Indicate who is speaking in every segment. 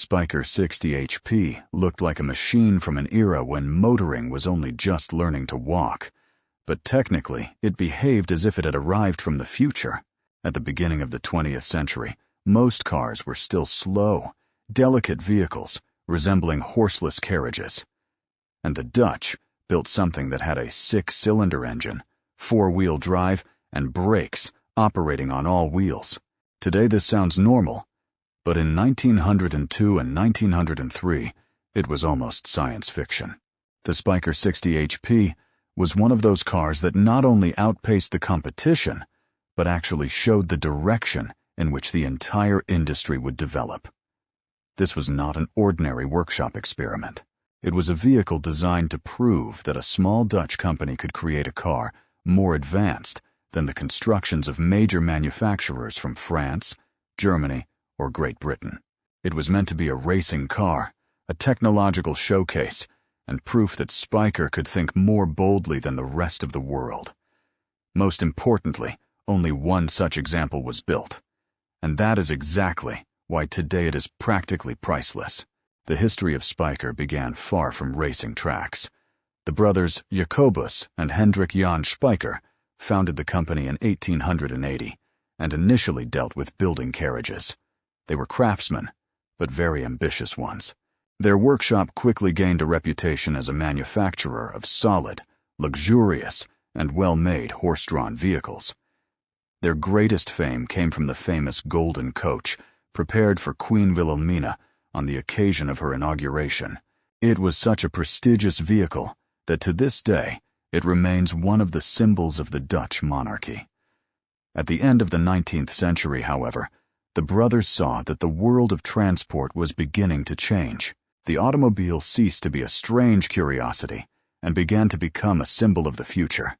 Speaker 1: Spyker 60 HP looked like a machine from an era when motoring was only just learning to walk, but technically it behaved as if it had arrived from the future. At the beginning of the 20th century, most cars were still slow, delicate vehicles resembling horseless carriages. And the Dutch built something that had a 6-cylinder engine, 4-wheel drive, and brakes operating on all wheels. Today this sounds normal, but in 1902 and 1903, it was almost science fiction. The Spyker 60 HP was one of those cars that not only outpaced the competition, but actually showed the direction in which the entire industry would develop. This was not an ordinary workshop experiment. It was a vehicle designed to prove that a small Dutch company could create a car more advanced than the constructions of major manufacturers from France, Germany, or Great Britain. It was meant to be a racing car, a technological showcase, and proof that Spyker could think more boldly than the rest of the world. Most importantly, only one such example was built, and that is exactly why today it is practically priceless. The history of Spyker began far from racing tracks. The brothers Jacobus and Hendrik Jan Spyker founded the company in 1880 and initially dealt with building carriages. They were craftsmen, but very ambitious ones. Their workshop quickly gained a reputation as a manufacturer of solid, luxurious, and well-made horse-drawn vehicles. Their greatest fame came from the famous Golden Coach, prepared for Queen Wilhelmina on the occasion of her inauguration. It was such a prestigious vehicle that to this day it remains one of the symbols of the Dutch monarchy. At the end of the 19th century, however, the brothers saw that the world of transport was beginning to change. The automobile ceased to be a strange curiosity and began to become a symbol of the future.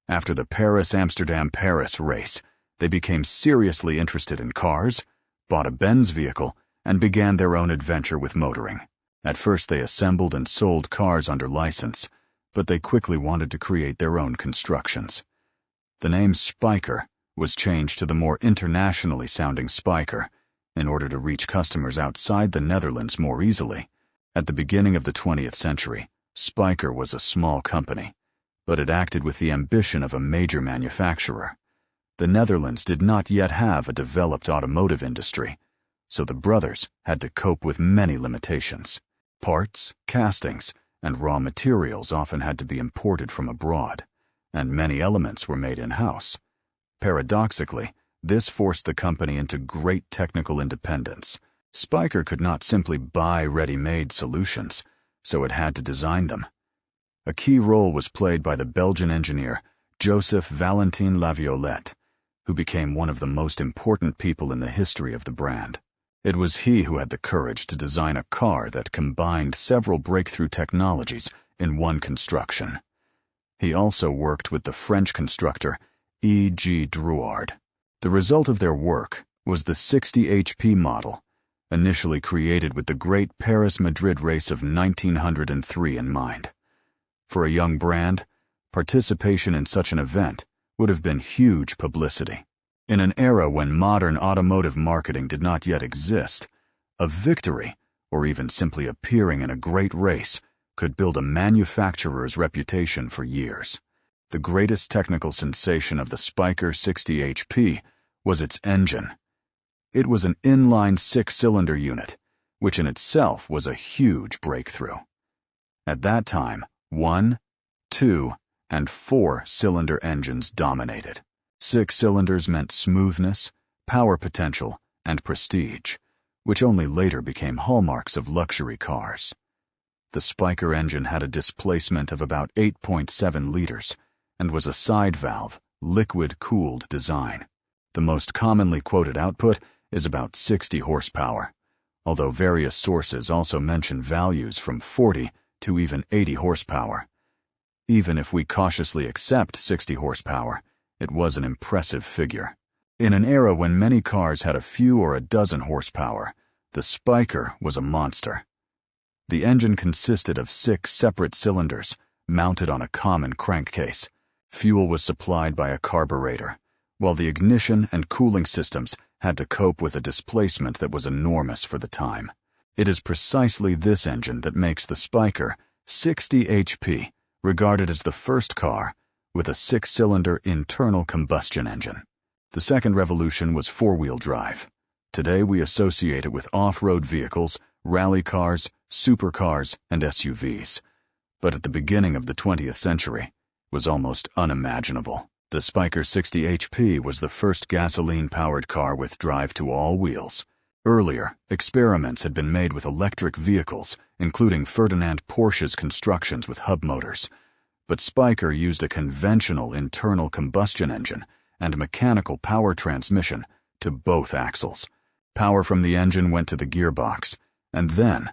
Speaker 1: After the Paris-Amsterdam-Paris race, they became seriously interested in cars, bought a Benz vehicle, and began their own adventure with motoring. At first they assembled and sold cars under license, but they quickly wanted to create their own constructions. The name Spyker was changed to the more internationally sounding Spyker in order to reach customers outside the Netherlands more easily. At the beginning of the 20th century, Spyker was a small company, but it acted with the ambition of a major manufacturer. The Netherlands did not yet have a developed automotive industry, so the brothers had to cope with many limitations. Parts, castings, and raw materials often had to be imported from abroad, and many elements were made in-house. Paradoxically, this forced the company into great technical independence. Spyker could not simply buy ready-made solutions, so it had to design them. A key role was played by the Belgian engineer Joseph Valentin Laviolette, who became one of the most important people in the history of the brand. It was he who had the courage to design a car that combined several breakthrough technologies in one construction. He also worked with the French constructor E.G. Drouard. The result of their work was the 60 HP model, initially created with the great Paris-Madrid race of 1903 in mind. For a young brand, participation in such an event would have been huge publicity. In an era when modern automotive marketing did not yet exist, a victory, or even simply appearing in a great race, could build a manufacturer's reputation for years. The greatest technical sensation of the Spyker 60 HP was its engine. It was an inline 6-cylinder unit, which in itself was a huge breakthrough. At that time, 1, 2, and 4-cylinder engines dominated. 6 cylinders meant smoothness, power potential, and prestige, which only later became hallmarks of luxury cars. The Spyker engine had a displacement of about 8.7 liters and was a side-valve, liquid-cooled design. The most commonly quoted output is about 60 horsepower, although various sources also mention values from 40 to even 80 horsepower. Even if we cautiously accept 60 horsepower, it was an impressive figure. In an era when many cars had a few or a dozen horsepower, the Spyker was a monster. The engine consisted of 6 separate cylinders mounted on a common crankcase. Fuel was supplied by a carburetor, while the ignition and cooling systems had to cope with a displacement that was enormous for the time. It is precisely this engine that makes the Spyker 60 HP regarded as the first car with a 6-cylinder internal combustion engine. The second revolution was four-wheel drive. Today we associate it with off-road vehicles, rally cars, supercars, and SUVs. But at the beginning of the 20th century, it was almost unimaginable. The Spyker 60 HP was the first gasoline-powered car with drive to all wheels. Earlier, experiments had been made with electric vehicles, including Ferdinand Porsche's constructions with hub motors. But Spyker used a conventional internal combustion engine and mechanical power transmission to both axles. Power from the engine went to the gearbox, and then,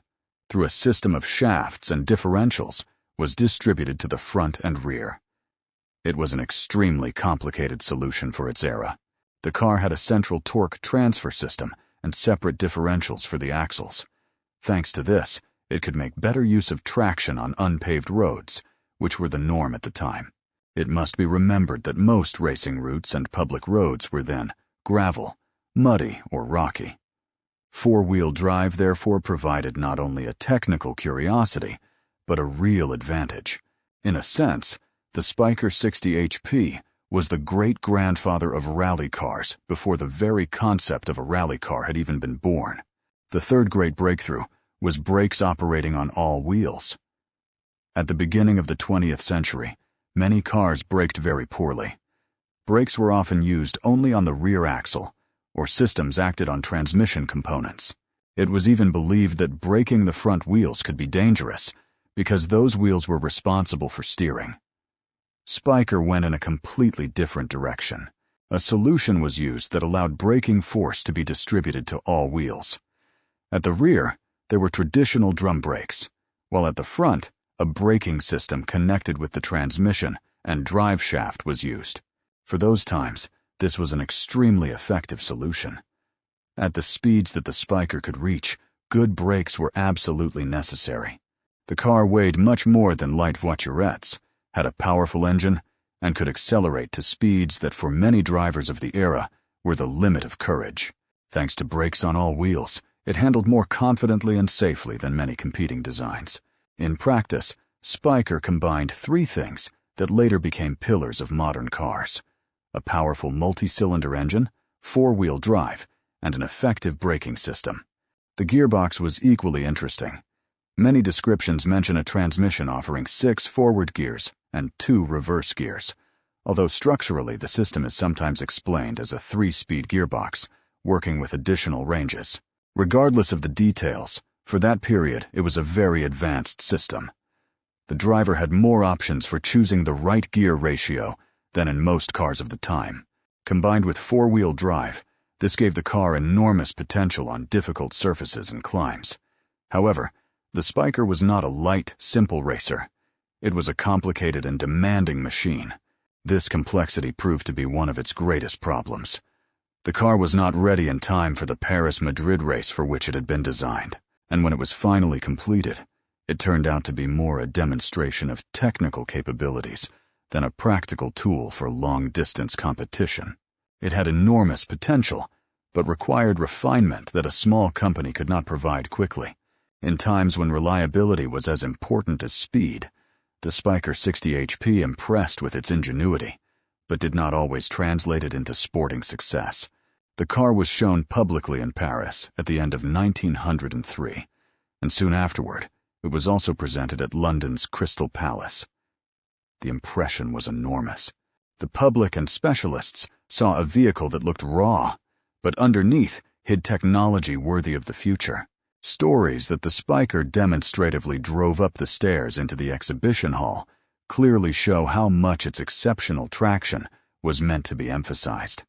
Speaker 1: through a system of shafts and differentials, was distributed to the front and rear. It was an extremely complicated solution for its era. The car had a central torque transfer system and separate differentials for the axles. Thanks to this, it could make better use of traction on unpaved roads, which were the norm at the time. It must be remembered that most racing routes and public roads were then gravel, muddy, or rocky. Four-wheel drive therefore provided not only a technical curiosity, but a real advantage. In a sense, the Spyker 60 HP was the great-grandfather of rally cars before the very concept of a rally car had even been born. The third great breakthrough was brakes operating on all wheels. At the beginning of the 20th century, many cars braked very poorly. Brakes were often used only on the rear axle, or systems acted on transmission components. It was even believed that braking the front wheels could be dangerous, because those wheels were responsible for steering. Spyker went in a completely different direction. A solution was used that allowed braking force to be distributed to all wheels. At the rear, there were traditional drum brakes, while at the front, a braking system connected with the transmission and drive shaft was used. For those times, this was an extremely effective solution. At the speeds that the Spyker could reach, good brakes were absolutely necessary. The car weighed much more than light voiturettes, had a powerful engine, and could accelerate to speeds that for many drivers of the era were the limit of courage. Thanks to brakes on all wheels, it handled more confidently and safely than many competing designs. In practice, Spyker combined three things that later became pillars of modern cars: a powerful multi-cylinder engine, four-wheel drive, and an effective braking system. The gearbox was equally interesting. Many descriptions mention a transmission offering 6 forward gears and 2 reverse gears, although structurally the system is sometimes explained as a 3-speed gearbox, working with additional ranges. Regardless of the details, for that period it was a very advanced system. The driver had more options for choosing the right gear ratio than in most cars of the time. Combined with four-wheel drive, this gave the car enormous potential on difficult surfaces and climbs. However, the Spyker was not a light, simple racer. It was a complicated and demanding machine. This complexity proved to be one of its greatest problems. The car was not ready in time for the Paris-Madrid race for which it had been designed, and when it was finally completed, it turned out to be more a demonstration of technical capabilities than a practical tool for long-distance competition. It had enormous potential, but required refinement that a small company could not provide quickly. In times when reliability was as important as speed, the Spyker 60 HP impressed with its ingenuity, but did not always translate it into sporting success. The car was shown publicly in Paris at the end of 1903, and soon afterward, it was also presented at London's Crystal Palace. The impression was enormous. The public and specialists saw a vehicle that looked raw, but underneath hid technology worthy of the future. Stories that the Spyker demonstratively drove up the stairs into the exhibition hall clearly show how much its exceptional traction was meant to be emphasized.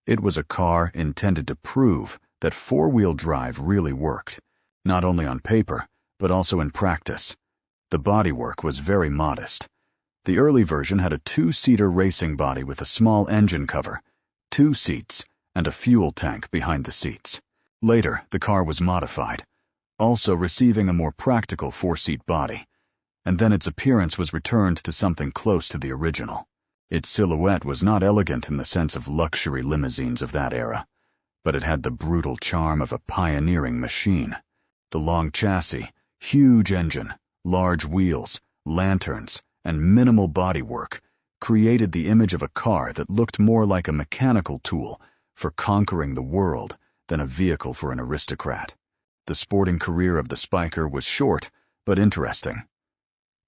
Speaker 1: It was a car intended to prove that four-wheel drive really worked, not only on paper, but also in practice. The bodywork was very modest. The early version had a 2-seater racing body with a small engine cover, 2 seats, and a fuel tank behind the seats. Later, the car was modified, also receiving a more practical 4-seat body, and then its appearance was returned to something close to the original. Its silhouette was not elegant in the sense of luxury limousines of that era, but it had the brutal charm of a pioneering machine. The long chassis, huge engine, large wheels, lanterns, and minimal bodywork created the image of a car that looked more like a mechanical tool for conquering the world than a vehicle for an aristocrat. The sporting career of the Spyker was short, but interesting.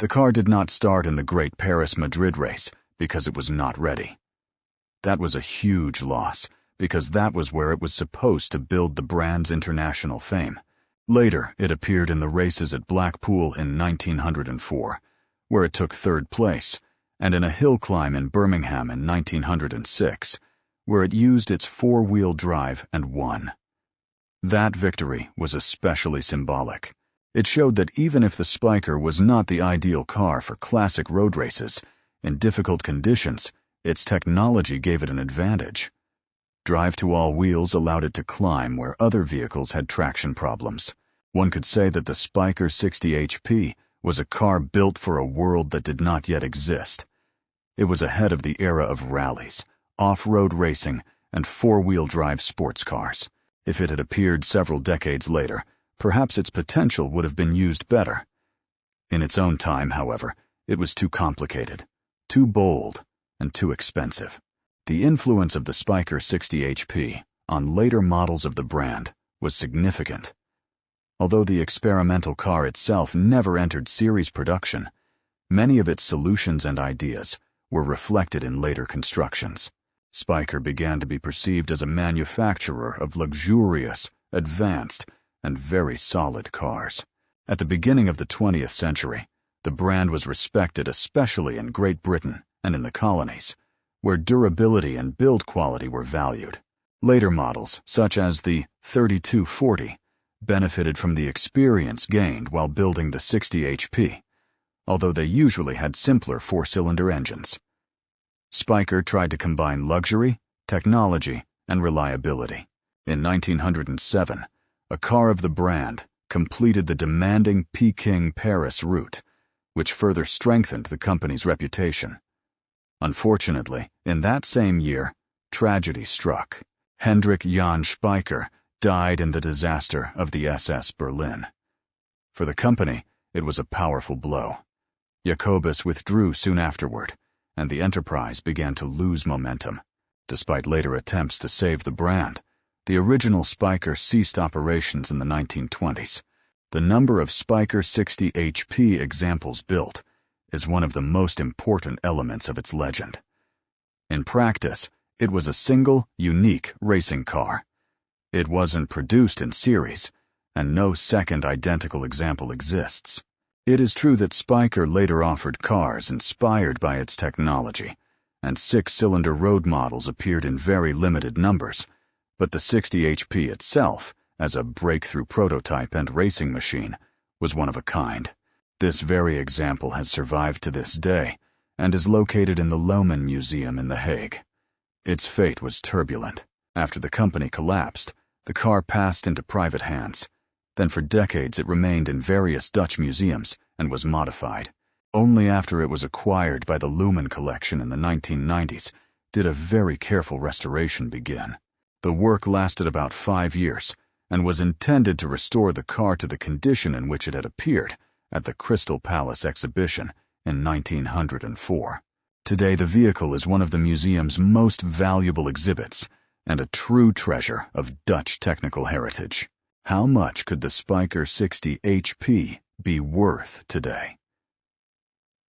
Speaker 1: The car did not start in the Great Paris-Madrid race because it was not ready. That was a huge loss, because that was where it was supposed to build the brand's international fame. Later, it appeared in the races at Blackpool in 1904, where it took third place, and in a hill climb in Birmingham in 1906, where it used its four-wheel drive and won. That victory was especially symbolic. It showed that even if the Spyker was not the ideal car for classic road races, in difficult conditions, its technology gave it an advantage. Drive to all wheels allowed it to climb where other vehicles had traction problems. One could say that the Spyker 60 HP was a car built for a world that did not yet exist. It was ahead of the era of rallies, off-road racing, and four-wheel drive sports cars. If it had appeared several decades later, perhaps its potential would have been used better. In its own time, however, it was too complicated, too bold, and too expensive. The influence of the Spyker 60 HP on later models of the brand was significant. Although the experimental car itself never entered series production, many of its solutions and ideas were reflected in later constructions. Spyker began to be perceived as a manufacturer of luxurious, advanced, and very solid cars. At the beginning of the 20th century, the brand was respected especially in Great Britain and in the colonies, where durability and build quality were valued. Later models, such as the 3240, benefited from the experience gained while building the 60 HP, although they usually had simpler four-cylinder engines. Spyker tried to combine luxury, technology, and reliability. In 1907, a car of the brand completed the demanding Peking-Paris route, which further strengthened the company's reputation. Unfortunately, in that same year, tragedy struck. Hendrik Jan Spyker died in the disaster of the SS Berlin. For the company, it was a powerful blow. Jacobus withdrew soon afterward, and the enterprise began to lose momentum. Despite later attempts to save the brand, the original Spyker ceased operations in the 1920s. The number of Spyker 60 HP examples built is one of the most important elements of its legend. In practice, it was a single, unique racing car. It wasn't produced in series, and no second identical example exists. It is true that Spyker later offered cars inspired by its technology, and six-cylinder road models appeared in very limited numbers, but the 60 HP itself, as a breakthrough prototype and racing machine, was one of a kind. This very example has survived to this day and is located in the Lohman Museum in The Hague. Its fate was turbulent. After the company collapsed, the car passed into private hands. Then for decades it remained in various Dutch museums and was modified. Only after it was acquired by the Lumen Collection in the 1990s did a very careful restoration begin. The work lasted about 5 years and was intended to restore the car to the condition in which it had appeared at the Crystal Palace exhibition in 1904. Today, the vehicle is one of the museum's most valuable exhibits and a true treasure of Dutch technical heritage. How much could the Spyker 60 HP be worth today?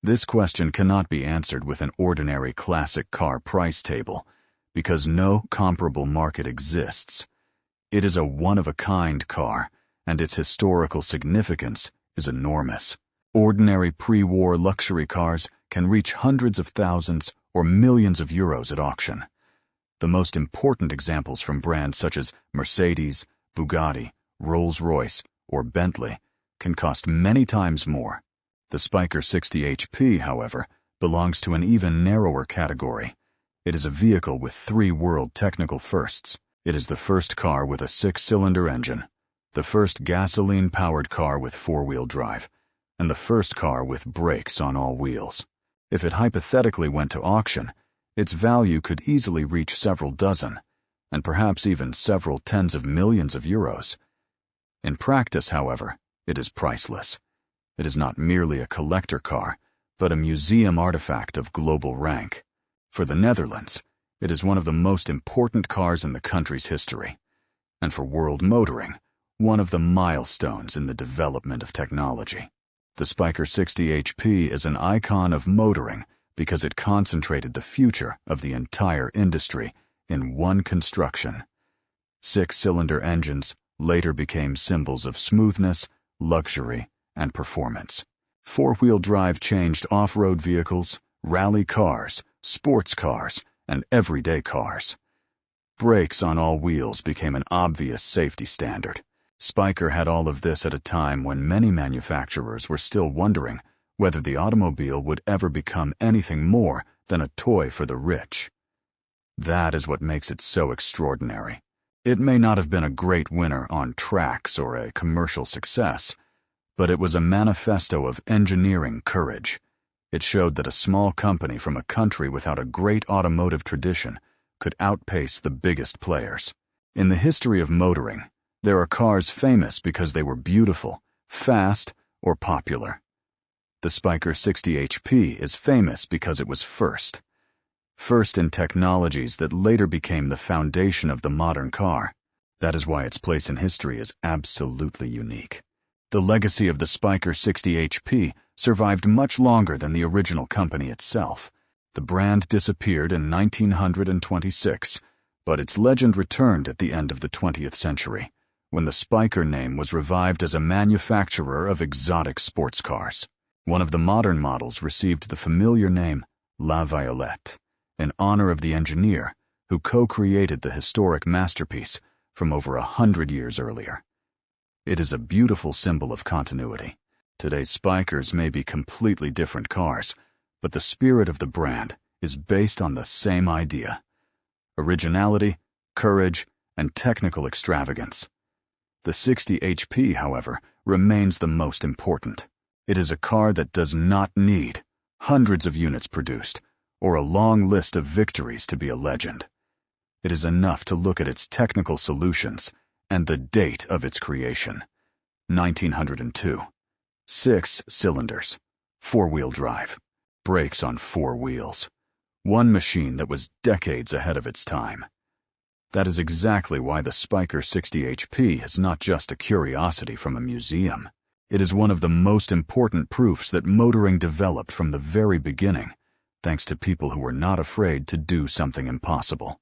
Speaker 1: This question cannot be answered with an ordinary classic car price table, because no comparable market exists. It is a one-of-a-kind car, and its historical significance is enormous. Ordinary pre-war luxury cars can reach hundreds of thousands or millions of euros at auction. The most important examples from brands such as Mercedes, Bugatti, Rolls-Royce, or Bentley can cost many times more. The Spyker 60 HP, however, belongs to an even narrower category. It is a vehicle with 3 world technical firsts. It is the first car with a 6-cylinder engine, the first gasoline-powered car with 4-wheel drive, and the first car with brakes on all wheels. If it hypothetically went to auction, its value could easily reach several dozen, and perhaps even several tens of millions of euros. In practice, however, it is priceless. It is not merely a collector car, but a museum artifact of global rank. For the Netherlands, it is one of the most important cars in the country's history, and for world motoring, one of the milestones in the development of technology. The Spyker 60 HP is an icon of motoring because it concentrated the future of the entire industry in one construction. 6-cylinder engines later became symbols of smoothness, luxury, and performance. 4-wheel drive changed off-road vehicles, rally cars, sports cars, and everyday cars. Brakes on all wheels became an obvious safety standard. Spyker had all of this at a time when many manufacturers were still wondering whether the automobile would ever become anything more than a toy for the rich. That is what makes it so extraordinary. It may not have been a great winner on tracks or a commercial success, but it was a manifesto of engineering courage. It showed that a small company from a country without a great automotive tradition could outpace the biggest players. In the history of motoring, there are cars famous because they were beautiful, fast, or popular. The Spyker 60 HP is famous because it was first. First in technologies that later became the foundation of the modern car. That is why its place in history is absolutely unique. The legacy of the Spyker 60 HP survived much longer than the original company itself. The brand disappeared in 1926, but its legend returned at the end of the 20th century, when the Spyker name was revived as a manufacturer of exotic sports cars. One of the modern models received the familiar name La Violette, in honor of the engineer who co-created the historic masterpiece from over 100 years earlier. It is a beautiful symbol of continuity. Today's Spykers may be completely different cars, but the spirit of the brand is based on the same idea: originality, courage, and technical extravagance. The 60 HP, however, remains the most important. It is a car that does not need hundreds of units produced or a long list of victories to be a legend. It is enough to look at its technical solutions and the date of its creation: 1902. 6 cylinders, 4-wheel drive, brakes on 4 wheels. One machine that was decades ahead of its time. That is exactly why the Spyker 60 HP is not just a curiosity from a museum. It is one of the most important proofs that motoring developed from the very beginning, thanks to people who were not afraid to do something impossible.